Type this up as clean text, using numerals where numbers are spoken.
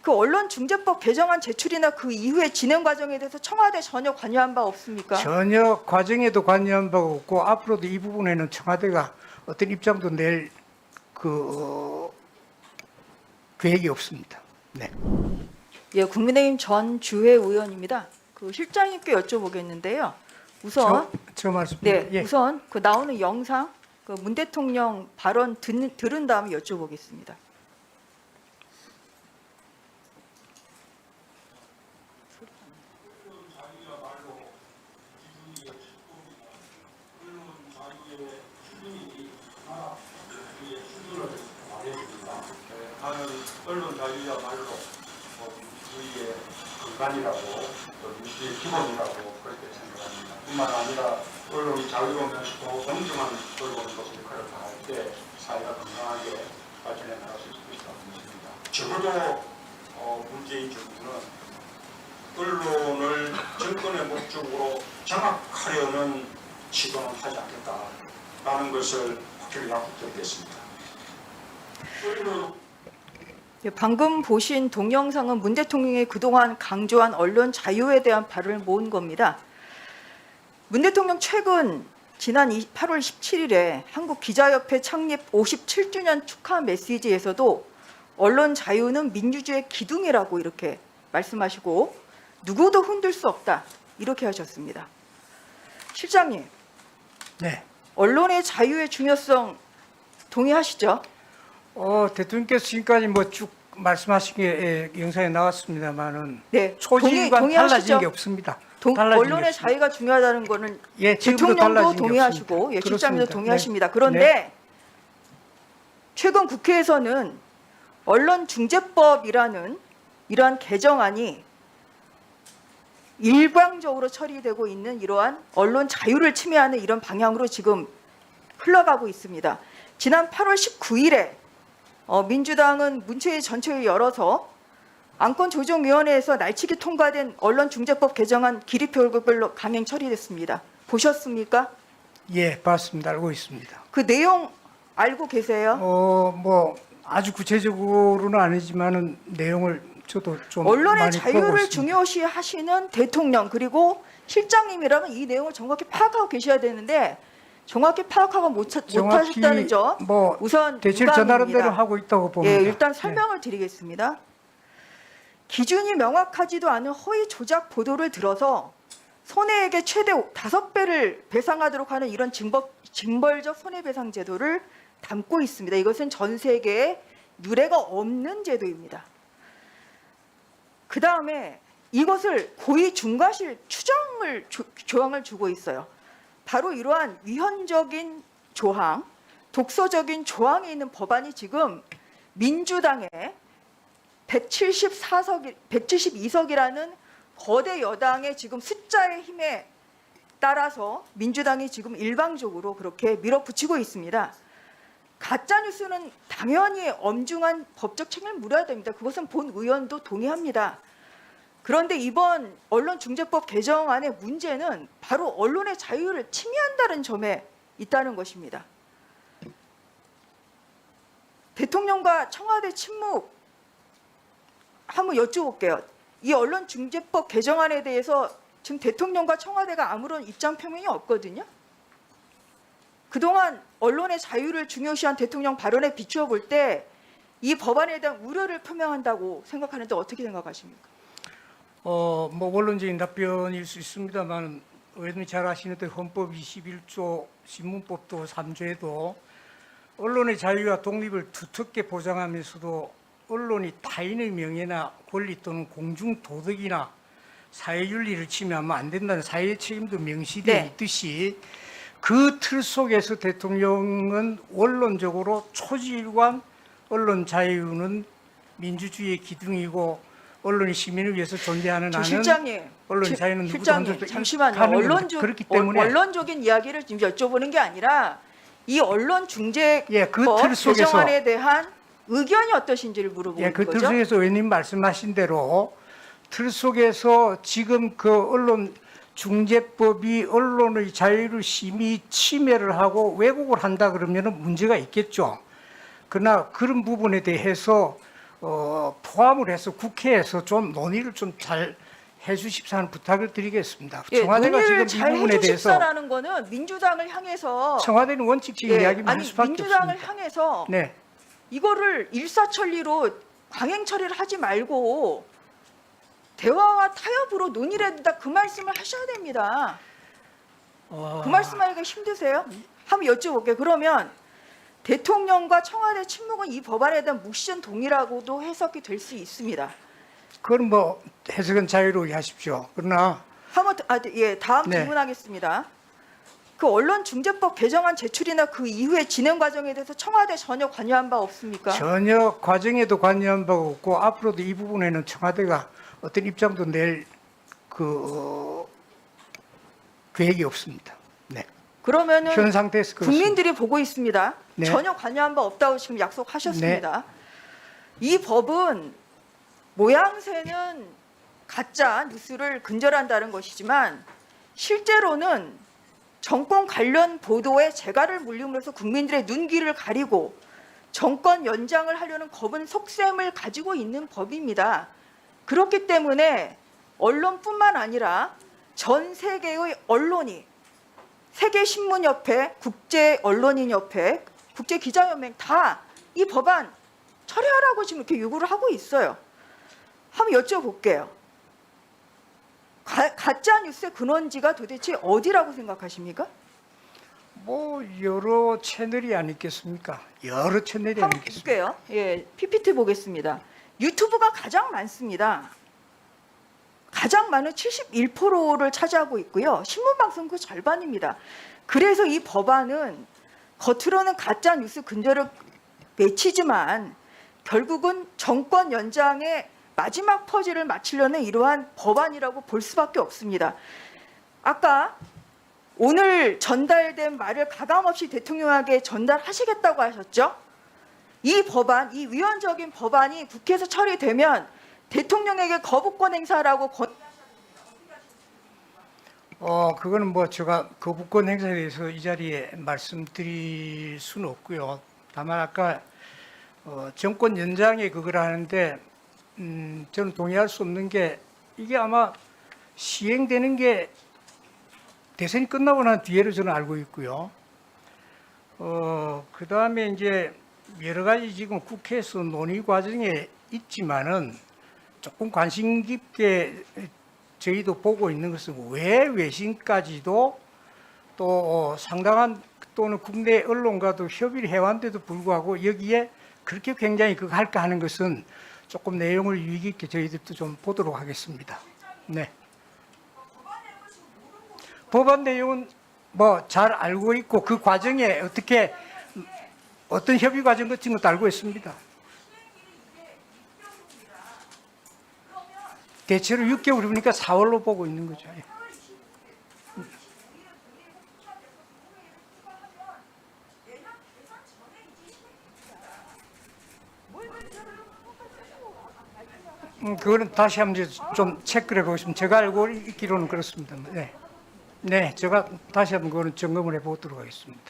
그 언론중재법 개정안 제출이나 그 이후의 진행 과정에 대해서 청와대 전혀 관여한 바 없습니까? 전혀 과정에도 관여한 바가 없고 앞으로도 이 부분에는 청와대가 어떤 입장도 낼 계획이 없습니다. 네. 예, 국민의힘 전 주회 의원입니다. 그 실장님께 여쭤보겠는데요. 우선 저 말씀. 네, 예. 우선 그 나오는 영상 그 문 대통령 발언 들은 다음에 여쭤보겠습니다. 나는 언론 자유야말로 민주주의의 근간이라고 또 민주주의의 기본이라고 그렇게 생각합니다. 뿐만 아니라 언론이 자유로우면서도 공정한 언론으로서 역할을 다할 때 사회가 건강하게 발전해 나갈 수 있다고 믿습니다. 적어도 문재인 정부는 언론을 정권의 목적으로 장악하려는 시도는 하지 않겠다라는 것을 확실히 약속드리겠습니다. 예, 방금 보신 동영상은 문 대통령이 그동안 강조한 언론 자유에 대한 발언을 모은 겁니다. 문 대통령 최근 지난 8월 17일에 한국기자협회 창립 57주년 축하 메시지에서도 언론 자유는 민주주의의 기둥이라고 이렇게 말씀하시고 누구도 흔들 수 없다 이렇게 하셨습니다. 실장님, 네. 언론의 자유의 중요성 동의하시죠? 대통령께서 지금까지 뭐 쭉 말씀하신 게 영상에 나왔습니다만은 네, 초지일관 동의하시죠? 달라진 게 없습니다. 달라진 게 언론의 없습니다. 자유가 중요하다는 거는 예, 지금도 대통령도 달라진 게 동의하시고 없습니다. 예, 실장님도 그렇습니다. 동의하십니다. 네. 그런데 네. 최근 국회에서는 언론중재법이라는 이러한 개정안이 일방적으로 처리되고 있는 이러한 언론 자유를 침해하는 이런 방향으로 지금 흘러가고 있습니다. 지난 8월 19일에 민주당은 문체위 전체를 열어서 안건조정위원회에서 날치기 통과된 언론중재법 개정안 기립표별로 강행 처리됐습니다. 보셨습니까? 예, 봤습니다. 알고 있습니다. 그 내용 알고 계세요? 뭐 아주 구체적으로는 아니지만은 내용을 저도 좀 언론의 많이 보고 자유를 있습니다. 중요시하시는 대통령 그리고 실장님이라면 이 내용을 정확히 파악하고 계셔야 되는데 정확히 파악하고 못하셨다는 점 뭐 우선 대체로 저 나름대로 유감입니다. 하고 있다고 봅니다. 예, 일단 설명을 드리겠습니다. 기준이 명확하지도 않은 허위 조작 보도를 들어서 손해액의 최대 5배를 배상하도록 하는 이런 징벌적 손해배상 제도를 담고 있습니다. 이것은 전 세계에 유례가 없는 제도입니다. 그 다음에 이것을 고의 중과실 추정을 조항을 주고 있어요. 바로 이러한 위헌적인 조항, 독소적인 조항이 있는 법안이 지금 민주당의 172석이라는 거대 여당의 지금 숫자의 힘에 따라서 민주당이 지금 일방적으로 그렇게 밀어붙이고 있습니다. 가짜뉴스는 당연히 엄중한 법적 책임을 물어야 됩니다. 그것은 본 의원도 동의합니다. 그런데 이번 언론중재법 개정안의 문제는 바로 언론의 자유를 침해한다는 점에 있다는 것입니다. 대통령과 청와대 침묵 한번 여쭤볼게요. 이 언론중재법 개정안에 대해서 지금 대통령과 청와대가 아무런 입장 표명이 없거든요. 그동안 언론의 자유를 중요시한 대통령 발언에 비추어 볼 때 이 법안에 대한 우려를 표명한다고 생각하는데 어떻게 생각하십니까? 뭐 원론적인 답변일 수 있습니다만 의원님이 잘 아시는 대로 헌법 21조 신문법도 3조에도 언론의 자유와 독립을 두텁게 보장하면서도 언론이 타인의 명예나 권리 또는 공중 도덕이나 사회윤리를 침해하면 안 된다는 사회의 책임도 명시되어 네. 있듯이 그 틀 속에서 대통령은 원론적으로 초지일관 언론 자유는 민주주의의 기둥이고 언론이 시민을 위해서 존재하는 한은 실장님, 언론 자유는 누구도 실장님 흔들 수 잠시만요. 없는 그렇기 때문에 언론적인 이야기를 지금 여쭤보는 게 아니라 이 언론중재법 예, 그 틀 속에서 개정안에 대한 의견이 어떠신지를 물어보는 예, 그 틀 거죠. 속에서 의원님 말씀하신 대로 틀 속에서 지금 그 언론 중재법이 언론의 자유를 심히 침해를 하고 왜곡을 한다 그러면은 문제가 있겠죠. 그러나 그런 부분에 대해서 포함을 해서 국회에서 좀 논의를 좀 잘 해주십사는 부탁을 드리겠습니다. 예, 청와대가 지금 논의를 이 잘 부분에 대해서 해주십사라는 거는 민주당을 향해서 청와대는 원칙적인 예, 이야기만 할 아니 수밖에 민주당을 없습니다. 향해서 네, 이거를 일사천리로 강행 처리를 하지 말고 대화와 타협으로 논의를 해준다 그 말씀을 하셔야 됩니다. 그 말씀하기가 힘드세요? 한번 여쭤볼게요. 그러면 대통령과 청와대 침묵은 이 법안에 대한 묵시전 동의라고도 해석이 될 수 있습니다. 그건 뭐 해석은 자유로이 하십시오. 그러나 다음 네. 질문하겠습니다. 그 언론중재법 개정안 제출이나 그 이후의 진행 과정에 대해서 청와대 전혀 관여한 바 없습니까? 전혀 과정에도 관여한 바가 없고 앞으로도 이 부분에는 청와대가 어떤 입장도 낼 계획이 없습니다. 네. 그러면은 현 상태에서 그렇습니다. 국민들이 보고 있습니다. 네. 전혀 관여한 바 없다고 지금 약속하셨습니다. 이 법은 모양새는 가짜 뉴스를 근절한다는 것이지만 실제로는 정권 관련 보도에 재갈을 물림으로써 국민들의 눈길을 가리고 정권 연장을 하려는 겁은 속셈을 가지고 있는 법입니다. 그렇기 때문에 언론뿐만 아니라 전 세계의 언론이 세계신문협회, 국제언론인협회, 국제기자연맹 다 이 법안 처리하라고 지금 이렇게 요구를 하고 있어요. 한번 여쭤볼게요. 가짜 뉴스의 근원지가 도대체 어디라고 생각하십니까? 뭐 여러 채널이 아니겠습니까? 여러 채널이 한번 아니겠습니까? 볼게요. 예, PPT 보겠습니다. 유튜브가 가장 많습니다. 가장 많은 71%를 차지하고 있고요. 신문방송 그 절반입니다. 그래서 이 법안은 겉으로는 가짜 뉴스 근절을 외치지만 결국은 정권 연장의 마지막 퍼즐을 맞추려는 이러한 법안이라고 볼 수밖에 없습니다. 아까 오늘 전달된 말을 가감없이 대통령에게 전달하시겠다고 하셨죠? 이 법안, 이 위헌적인 법안이 국회에서 처리되면 대통령에게 거부권 행사라고 그거는 뭐 제가 거부권 행사에 대해서 이 자리에 말씀드릴 수는 없고요. 다만 아까 정권 연장에 그걸 하는데 저는 동의할 수 없는 게 이게 아마 시행되는 게 대선이 끝나고 난 뒤에로 저는 알고 있고요. 그 다음에 이제 여러 가지 지금 국회에서 논의 과정에 있지만은 조금 관심 깊게 저희도 보고 있는 것은 왜 외신까지도 또 상당한 또는 국내 언론과도 협의를 해왔는데도 불구하고 여기에 그렇게 굉장히 그거 할까 하는 것은 조금 내용을 유의 깊게 저희들도 좀 보도록 하겠습니다. 네. 법안 내용은 뭐 잘 알고 있고 그 과정에 어떻게 어떤 협의 과정 같은 것도 알고 있습니다. 대체로 6개월이니까 4월로 보고 있는 거죠. 그거는 다시 한번 좀 체크를 해보겠습니다. 제가 알고 있기로는 그렇습니다. 네. 네, 제가 다시 한번 그거는 점검을 해보도록 하겠습니다.